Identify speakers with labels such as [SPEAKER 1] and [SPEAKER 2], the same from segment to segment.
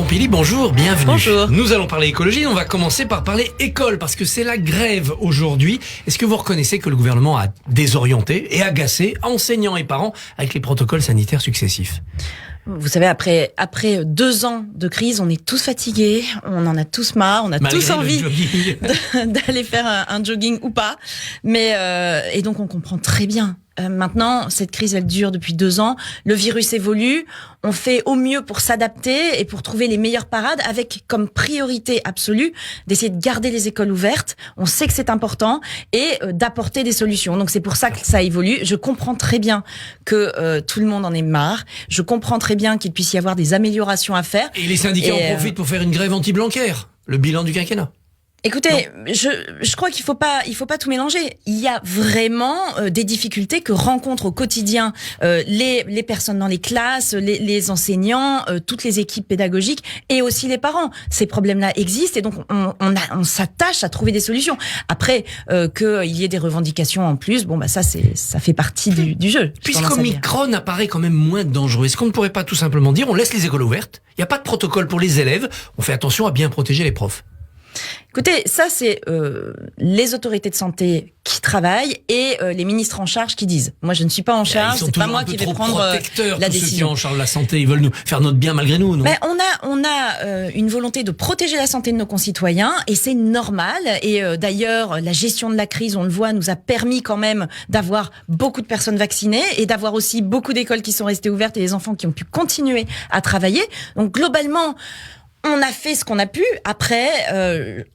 [SPEAKER 1] Pili, bonjour, bienvenue.
[SPEAKER 2] Bonjour.
[SPEAKER 1] Nous allons parler écologie, on va commencer par parler école, parce que c'est la grève aujourd'hui. Est-ce que vous reconnaissez que le gouvernement a désorienté et agacé enseignants et parents avec les protocoles sanitaires successifs ?
[SPEAKER 2] Vous savez, après 2 ans de crise, on est tous fatigués, on en a tous marre, on a
[SPEAKER 1] Malgré
[SPEAKER 2] tous envie
[SPEAKER 1] le jogging.
[SPEAKER 2] d'aller faire un jogging ou pas. Mais et donc on comprend très bien. Maintenant, cette crise, elle dure depuis 2 ans. Le virus évolue. On fait au mieux pour s'adapter et pour trouver les meilleures parades avec comme priorité absolue d'essayer de garder les écoles ouvertes. On sait que c'est important et d'apporter des solutions. Donc c'est pour ça que ça évolue. Je comprends très bien que tout le monde en ait marre. Je comprends très bien qu'il puisse y avoir des améliorations à faire.
[SPEAKER 1] Et les syndicats en profitent pour faire une grève anti-Blanquer. Le bilan du quinquennat.
[SPEAKER 2] Écoutez, je crois qu'il faut pas tout mélanger. Il y a vraiment des difficultés que rencontrent au quotidien les personnes dans les classes, les enseignants, toutes les équipes pédagogiques et aussi les parents. Ces problèmes-là existent et donc on s'attache à trouver des solutions. Après qu'il y ait des revendications en plus, bon bah ça fait partie du jeu.
[SPEAKER 1] Puisqu'Omicron apparaît quand même moins dangereux, est-ce qu'on ne pourrait pas tout simplement dire on laisse les écoles ouvertes, il n'y a pas de protocole pour les élèves, on fait attention à bien protéger les profs?
[SPEAKER 2] Écoutez, ça c'est les autorités de santé qui travaillent et les ministres en charge qui disent. Moi, je ne suis pas en charge, c'est pas moi qui vais prendre la décision.
[SPEAKER 1] Ceux qui sont en charge de la santé, ils veulent nous faire notre bien malgré nous, non?
[SPEAKER 2] Mais on a une volonté de protéger la santé de nos concitoyens et c'est normal. Et d'ailleurs, la gestion de la crise, on le voit, nous a permis quand même d'avoir beaucoup de personnes vaccinées et d'avoir aussi beaucoup d'écoles qui sont restées ouvertes et les enfants qui ont pu continuer à travailler. Donc globalement, on a fait ce qu'on a pu. Après,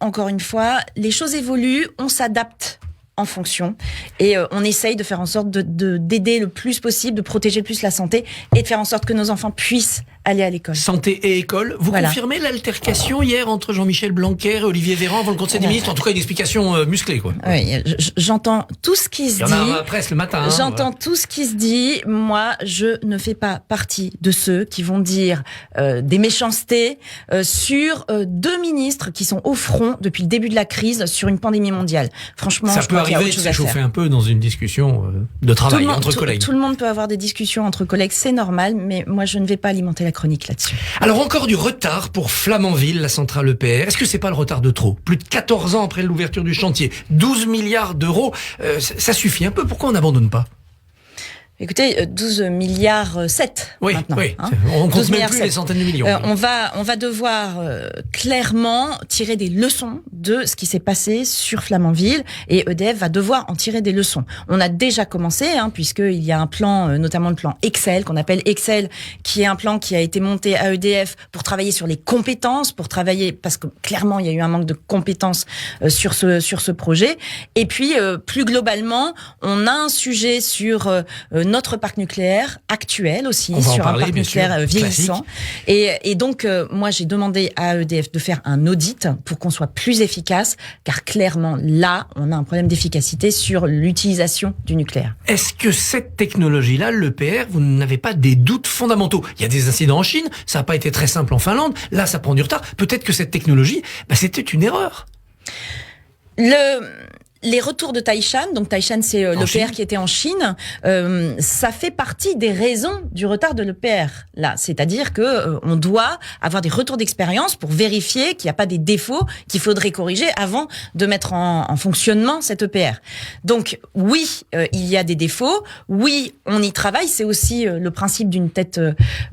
[SPEAKER 2] encore une fois, les choses évoluent, on s'adapte en fonction et on essaye de faire en sorte d'aider le plus possible, de protéger le plus la santé et de faire en sorte que nos enfants puissent aller à l'école.
[SPEAKER 1] Santé et école. Vous confirmez l'altercation hier entre Jean-Michel Blanquer et Olivier Véran avant le Conseil des ministres? En tout cas, une explication musclée, quoi.
[SPEAKER 2] Oui, j'entends tout ce qui se dit.
[SPEAKER 1] Il y en a presse le matin.
[SPEAKER 2] J'entends tout ce qui se dit. Moi, je ne fais pas partie de ceux qui vont dire des méchancetés sur 2 ministres qui sont au front depuis le début de la crise sur une pandémie mondiale. Franchement,
[SPEAKER 1] ça peut arriver de s'échauffer un peu dans une discussion de travail entre collègues.
[SPEAKER 2] Tout le monde peut avoir des discussions entre collègues, c'est normal, mais moi, je ne vais pas alimenter la chronique là-dessus.
[SPEAKER 1] Alors encore du retard pour Flamanville, la centrale EPR. Est-ce que c'est pas le retard de trop? Plus de 14 ans après l'ouverture du chantier, 12 milliards d'euros, ça suffit un peu. Pourquoi on n'abandonne pas?
[SPEAKER 2] Écoutez, 12 milliards 7
[SPEAKER 1] oui,
[SPEAKER 2] maintenant.
[SPEAKER 1] Oui,
[SPEAKER 2] hein.
[SPEAKER 1] On compte même plus les centaines de millions.
[SPEAKER 2] On va devoir clairement tirer des leçons de ce qui s'est passé sur Flamanville et EDF va devoir en tirer des leçons. On a déjà commencé, puisqu'il y a un plan, notamment le plan Excel, qu'on appelle Excel, qui est un plan qui a été monté à EDF pour travailler sur les compétences, parce que clairement il y a eu un manque de compétences sur ce projet. Et puis plus globalement, on a un sujet sur notre parc nucléaire actuel aussi, sur un parc nucléaire vieillissant. Et donc, moi, j'ai demandé à EDF de faire un audit pour qu'on soit plus efficace, car clairement, là, on a un problème d'efficacité sur l'utilisation du nucléaire.
[SPEAKER 1] Est-ce que cette technologie-là, l'EPR, vous n'avez pas des doutes fondamentaux? Il y a des incidents en Chine, ça n'a pas été très simple en Finlande, là, ça prend du retard. Peut-être que cette technologie, c'était une erreur.
[SPEAKER 2] Les retours de Taishan, donc Taishan c'est l'EPR qui était en Chine, ça fait partie des raisons du retard de l'EPR là, c'est-à-dire que on doit avoir des retours d'expérience pour vérifier qu'il n'y a pas des défauts qu'il faudrait corriger avant de mettre en fonctionnement cette EPR. Donc oui, il y a des défauts, oui, on y travaille, c'est aussi le principe d'une tête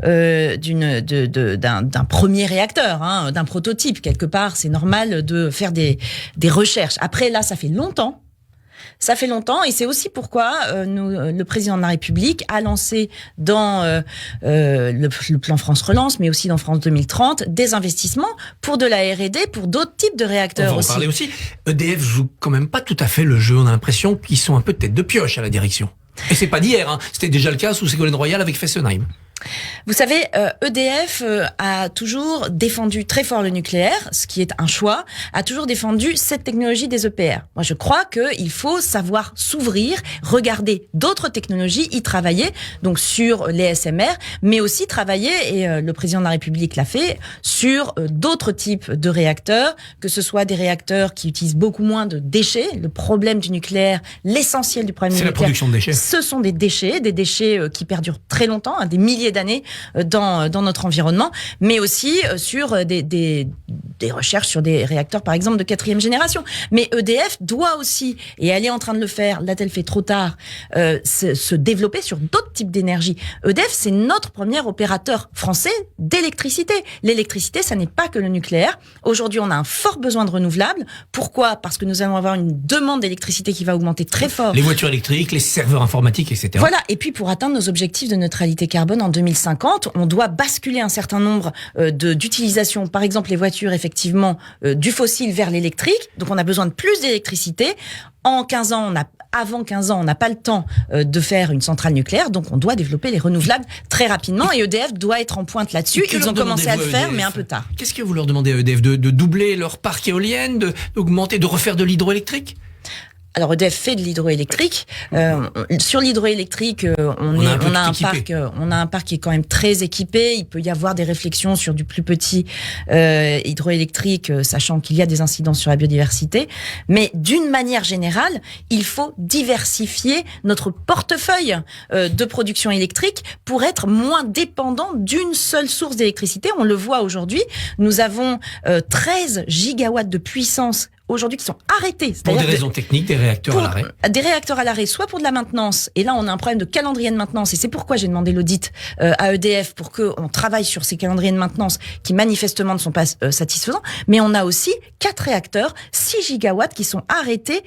[SPEAKER 2] d'un premier réacteur, d'un prototype quelque part, c'est normal de faire des recherches. Après là, ça fait longtemps. Ça fait longtemps et c'est aussi pourquoi le président de la République a lancé dans le plan France Relance, mais aussi dans France 2030, des investissements pour de la R&D, pour d'autres types de réacteurs aussi.
[SPEAKER 1] On va en parler aussi. EDF joue quand même pas tout à fait le jeu. On a l'impression qu'ils sont un peu tête de pioche à la direction. Et c'est pas d'hier, c'était déjà le cas sous Ségolène Royal avec Fessenheim.
[SPEAKER 2] Vous savez, EDF a toujours défendu très fort le nucléaire, ce qui est un choix, a toujours défendu cette technologie des EPR. Moi, je crois qu'il faut savoir s'ouvrir, regarder d'autres technologies, y travailler, donc sur les SMR, mais aussi travailler, et le président de la République l'a fait, sur d'autres types de réacteurs, que ce soit des réacteurs qui utilisent beaucoup moins de déchets. Le problème du nucléaire, l'essentiel du problème du nucléaire,
[SPEAKER 1] c'est la production de déchets.
[SPEAKER 2] Ce sont des déchets qui perdurent très longtemps, des milliers milliers d'années dans notre environnement, mais aussi sur des recherches sur des réacteurs, par exemple, de 4e génération. Mais EDF doit aussi, et elle est en train de le faire, l'a-t-elle fait trop tard, se développer sur d'autres types d'énergie. EDF, c'est notre premier opérateur français d'électricité. L'électricité, ça n'est pas que le nucléaire. Aujourd'hui, on a un fort besoin de renouvelables. Pourquoi ? Parce que nous allons avoir une demande d'électricité qui va augmenter très fort.
[SPEAKER 1] Les voitures électriques, les serveurs informatiques, etc.
[SPEAKER 2] Voilà. Et puis, pour atteindre nos objectifs de neutralité carbone en 2050, on doit basculer un certain nombre d'utilisations. Par exemple, les voitures, effectivement, du fossile vers l'électrique. Donc, on a besoin de plus d'électricité. Avant 15 ans, on n'a pas le temps de faire une centrale nucléaire, donc on doit développer les renouvelables très rapidement et EDF doit être en pointe là-dessus. Ils ont commencé à le faire, mais un peu tard.
[SPEAKER 1] Qu'est-ce que vous leur demandez à EDF ? De doubler leur parc éolien, d'augmenter, de refaire de l'hydroélectrique ?
[SPEAKER 2] Alors EDF fait de l'hydroélectrique. Sur l'hydroélectrique, on a un parc qui est quand même très équipé. Il peut y avoir des réflexions sur du plus petit hydroélectrique, sachant qu'il y a des incidences sur la biodiversité. Mais d'une manière générale, il faut diversifier notre portefeuille de production électrique pour être moins dépendant d'une seule source d'électricité. On le voit aujourd'hui. Nous avons 13 gigawatts de puissance aujourd'hui qui sont arrêtés.
[SPEAKER 1] Pour des raisons techniques, des réacteurs à l'arrêt.
[SPEAKER 2] Des réacteurs à l'arrêt, soit pour de la maintenance, et là on a un problème de calendrier de maintenance, et c'est pourquoi j'ai demandé l'audit à EDF pour qu'on travaille sur ces calendriers de maintenance qui manifestement ne sont pas satisfaisants, mais on a aussi 4 réacteurs, 6 gigawatts qui sont arrêtés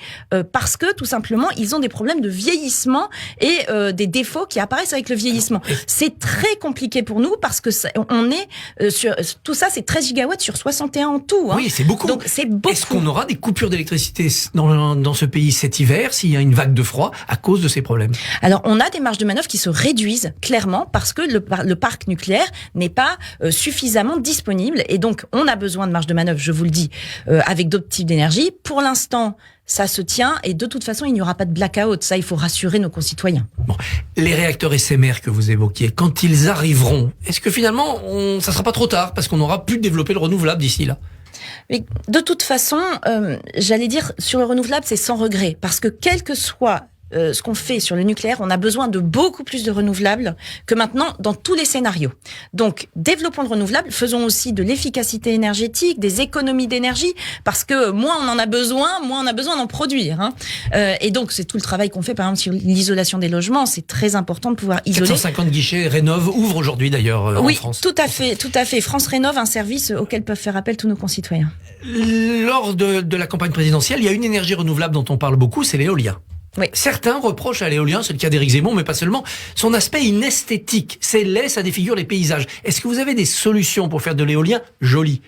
[SPEAKER 2] parce que tout simplement ils ont des problèmes de vieillissement et des défauts qui apparaissent avec le vieillissement. C'est très compliqué pour nous parce que on est sur tout ça, c'est 13 gigawatts sur 61 en tout.
[SPEAKER 1] Oui, c'est beaucoup.
[SPEAKER 2] Donc c'est beaucoup.
[SPEAKER 1] Est-ce qu'on aura des coupures d'électricité dans ce pays cet hiver s'il y a une vague de froid à cause de ces problèmes?
[SPEAKER 2] Alors on a des marges de manœuvre qui se réduisent clairement parce que le parc nucléaire n'est pas suffisamment disponible et donc on a besoin de marge de manœuvre, je vous le dis, avec d'autres types d'énergie. Pour l'instant, ça se tient et de toute façon, il n'y aura pas de blackout. Ça, il faut rassurer nos concitoyens.
[SPEAKER 1] Bon, les réacteurs SMR que vous évoquiez, quand ils arriveront, est-ce que finalement, ça sera pas trop tard parce qu'on aura pu développer le renouvelable d'ici là?
[SPEAKER 2] Mais de toute façon, j'allais dire, sur le renouvelable, c'est sans regret. Parce que quel que soit ce qu'on fait sur le nucléaire, on a besoin de beaucoup plus de renouvelables que maintenant dans tous les scénarios. Donc, développons le renouvelable, faisons aussi de l'efficacité énergétique, des économies d'énergie, parce que moins on en a besoin, moins on a besoin d'en produire. Et donc, c'est tout le travail qu'on fait, par exemple, sur l'isolation des logements. C'est très important de pouvoir isoler.
[SPEAKER 1] 450 guichets Rénov' ouvrent aujourd'hui d'ailleurs en France.
[SPEAKER 2] Oui, tout à fait. France Rénov', un service auquel peuvent faire appel tous nos concitoyens.
[SPEAKER 1] Lors de la campagne présidentielle, il y a une énergie renouvelable dont on parle beaucoup, c'est l'éolien.
[SPEAKER 2] Oui.
[SPEAKER 1] Certains reprochent à l'éolien, c'est le cas d'Éric Zemmour, mais pas seulement, son aspect inesthétique. C'est laid, ça défigure les paysages. Est-ce que vous avez des solutions pour faire de l'éolien joli ?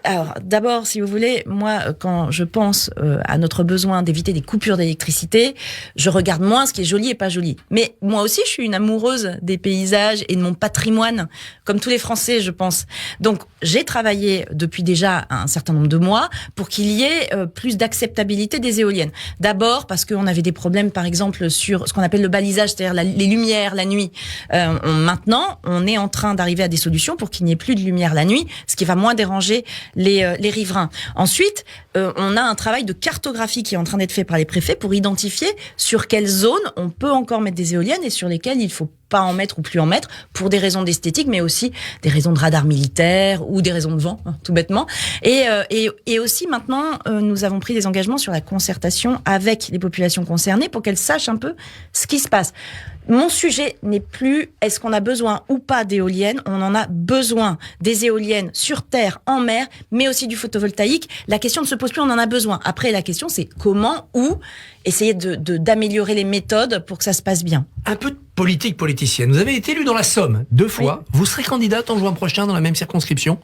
[SPEAKER 2] Alors, d'abord, si vous voulez, moi, quand je pense à notre besoin d'éviter des coupures d'électricité, je regarde moins ce qui est joli et pas joli. Mais moi aussi, je suis une amoureuse des paysages et de mon patrimoine, comme tous les Français, je pense. Donc, j'ai travaillé depuis déjà un certain nombre de mois pour qu'il y ait plus d'acceptabilité des éoliennes. D'abord, parce qu'on avait des problèmes, par exemple, sur ce qu'on appelle le balisage, c'est-à-dire les lumières la nuit. Maintenant, on est en train d'arriver à des solutions pour qu'il n'y ait plus de lumière la nuit, ce qui va moins déranger les riverains. Ensuite, on a un travail de cartographie qui est en train d'être fait par les préfets pour identifier sur quelles zones on peut encore mettre des éoliennes et sur lesquelles il faut pas en mettre ou plus en mettre pour des raisons d'esthétique, mais aussi des raisons de radar militaire ou des raisons de vent, tout bêtement. Et aussi maintenant, nous avons pris des engagements sur la concertation avec les populations concernées pour qu'elles sachent un peu ce qui se passe. Mon sujet n'est plus est-ce qu'on a besoin ou pas d'éoliennes. On en a besoin des éoliennes sur terre, en mer, mais aussi du photovoltaïque. La question ne se pose plus, on en a besoin. Après, la question, c'est comment, où, essayer d'améliorer les méthodes pour que ça se passe bien.
[SPEAKER 1] Un peu de politique politicienne. Vous avez été élu dans la Somme 2 fois. Oui. Vous serez candidate en juin prochain dans la même circonscription?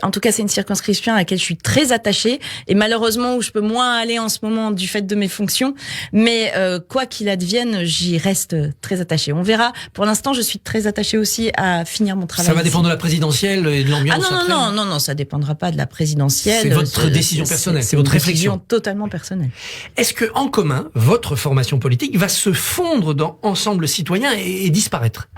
[SPEAKER 2] En tout cas, c'est une circonscription à laquelle je suis très attachée et malheureusement où je peux moins aller en ce moment du fait de mes fonctions. Mais quoi qu'il advienne, j'y reste très attachée. On verra. Pour l'instant, je suis très attachée aussi à finir mon travail.
[SPEAKER 1] Ça va dépendre de la présidentielle et de l'ambiance.
[SPEAKER 2] Non, ça dépendra pas de la présidentielle.
[SPEAKER 1] C'est votre décision personnelle, c'est votre réflexion.
[SPEAKER 2] Décision totalement personnelle.
[SPEAKER 1] Est-ce que en commun, votre formation politique va se fondre dans Ensemble Citoyen et disparaître?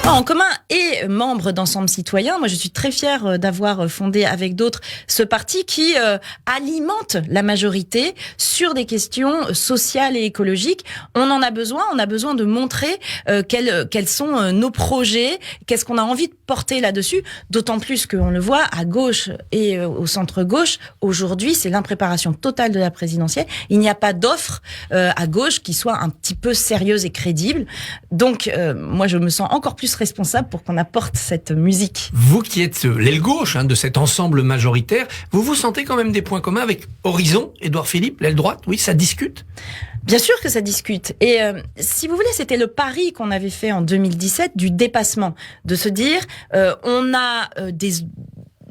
[SPEAKER 2] En commun et membre d'Ensemble Citoyen, moi je suis très fière d'avoir fondé avec d'autres ce parti qui alimente la majorité sur des questions sociales et écologiques. On en a besoin de montrer quels sont nos projets, qu'est-ce qu'on a envie de porter là-dessus, d'autant plus qu'on le voit à gauche et au centre-gauche, aujourd'hui c'est l'impréparation totale de la présidentielle. Il n'y a pas d'offre à gauche qui soit un petit peu sérieuse et crédible. Donc moi je me sens encore plus responsable pour qu'on apporte cette musique.
[SPEAKER 1] Vous qui êtes l'aile gauche de cet ensemble majoritaire, vous vous sentez quand même des points communs avec Horizon, Édouard Philippe, l'aile droite? Oui, ça discute?
[SPEAKER 2] Bien sûr que ça discute. Et si vous voulez, c'était le pari qu'on avait fait en 2017 du dépassement, de se dire on a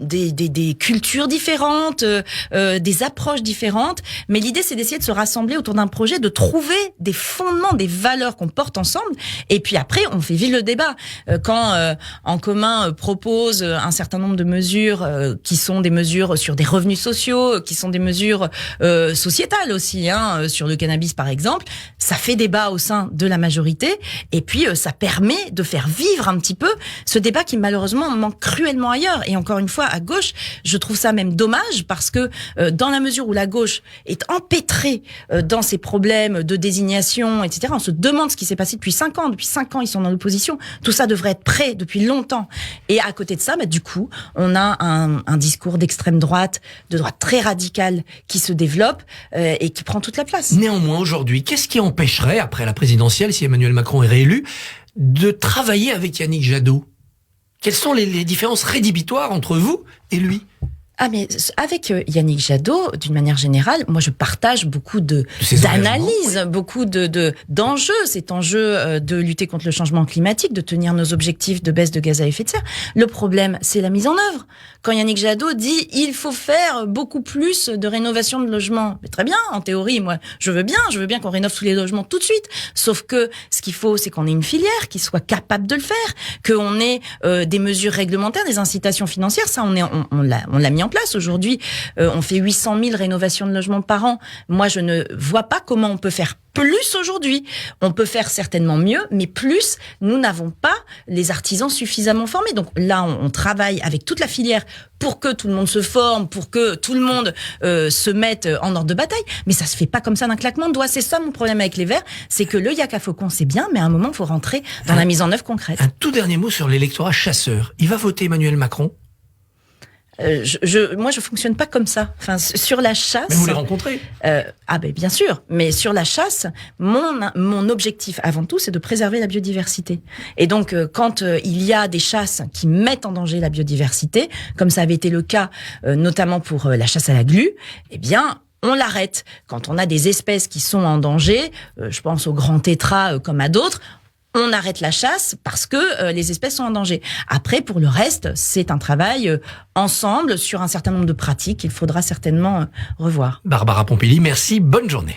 [SPEAKER 2] des cultures différentes, des approches différentes, mais l'idée c'est d'essayer de se rassembler autour d'un projet, de trouver des fondements, des valeurs qu'on porte ensemble, et puis après on fait vivre le débat. Quand En Commun propose un certain nombre de mesures qui sont des mesures sur des revenus sociaux, qui sont des mesures sociétales aussi, sur le cannabis par exemple, ça fait débat au sein de la majorité, et puis ça permet de faire vivre un petit peu ce débat qui malheureusement manque cruellement ailleurs. Et encore une fois, à gauche, je trouve ça même dommage parce que dans la mesure où la gauche est empêtrée dans ses problèmes de désignation, etc., on se demande ce qui s'est passé depuis 5 ans. Depuis 5 ans, ils sont dans l'opposition. Tout ça devrait être prêt depuis longtemps. Et à côté de ça, du coup, on a un discours d'extrême droite, de droite très radicale qui se développe et qui prend toute la place.
[SPEAKER 1] Néanmoins, aujourd'hui, qu'est-ce qui empêcherait, après la présidentielle, si Emmanuel Macron est réélu, de travailler avec Yannick Jadot? Quelles sont les différences rédhibitoires entre vous et lui?
[SPEAKER 2] Mais avec Yannick Jadot, d'une manière générale, moi je partage beaucoup d'analyses, beaucoup d'enjeux. Cet enjeu de lutter contre le changement climatique, de tenir nos objectifs de baisse de gaz à effet de serre. Le problème, c'est la mise en œuvre. Quand Yannick Jadot dit il faut faire beaucoup plus de rénovation de logements, mais très bien, en théorie, moi je veux bien qu'on rénove tous les logements tout de suite. Sauf que ce qu'il faut, c'est qu'on ait une filière qui soit capable de le faire, qu'on ait des mesures réglementaires, des incitations financières. Ça, on l'a mis en place. Aujourd'hui, on fait 800 000 rénovations de logements par an. Moi, je ne vois pas comment on peut faire plus aujourd'hui. On peut faire certainement mieux, mais plus, nous n'avons pas les artisans suffisamment formés. Donc là, on travaille avec toute la filière pour que tout le monde se forme, pour que tout le monde se mette en ordre de bataille. Mais ça se fait pas comme ça d'un claquement de doigts. C'est ça mon problème avec les Verts, c'est que le Yaka Faucon, c'est bien, mais à un moment, il faut rentrer dans la mise en œuvre concrète.
[SPEAKER 1] Un tout dernier mot sur l'électorat chasseur. Il va voter Emmanuel Macron?
[SPEAKER 2] Moi, je fonctionne pas comme ça. Enfin, sur la chasse.
[SPEAKER 1] Mais vous les rencontrez?
[SPEAKER 2] Bien sûr. Mais sur la chasse, mon objectif avant tout, c'est de préserver la biodiversité. Et donc, quand il y a des chasses qui mettent en danger la biodiversité, comme ça avait été le cas, notamment pour la chasse à la glu, on l'arrête. Quand on a des espèces qui sont en danger, je pense au grand tétras comme à d'autres, on arrête la chasse parce que les espèces sont en danger. Après, pour le reste, c'est un travail ensemble sur un certain nombre de pratiques qu'il faudra certainement revoir.
[SPEAKER 1] Barbara Pompili, merci, bonne journée.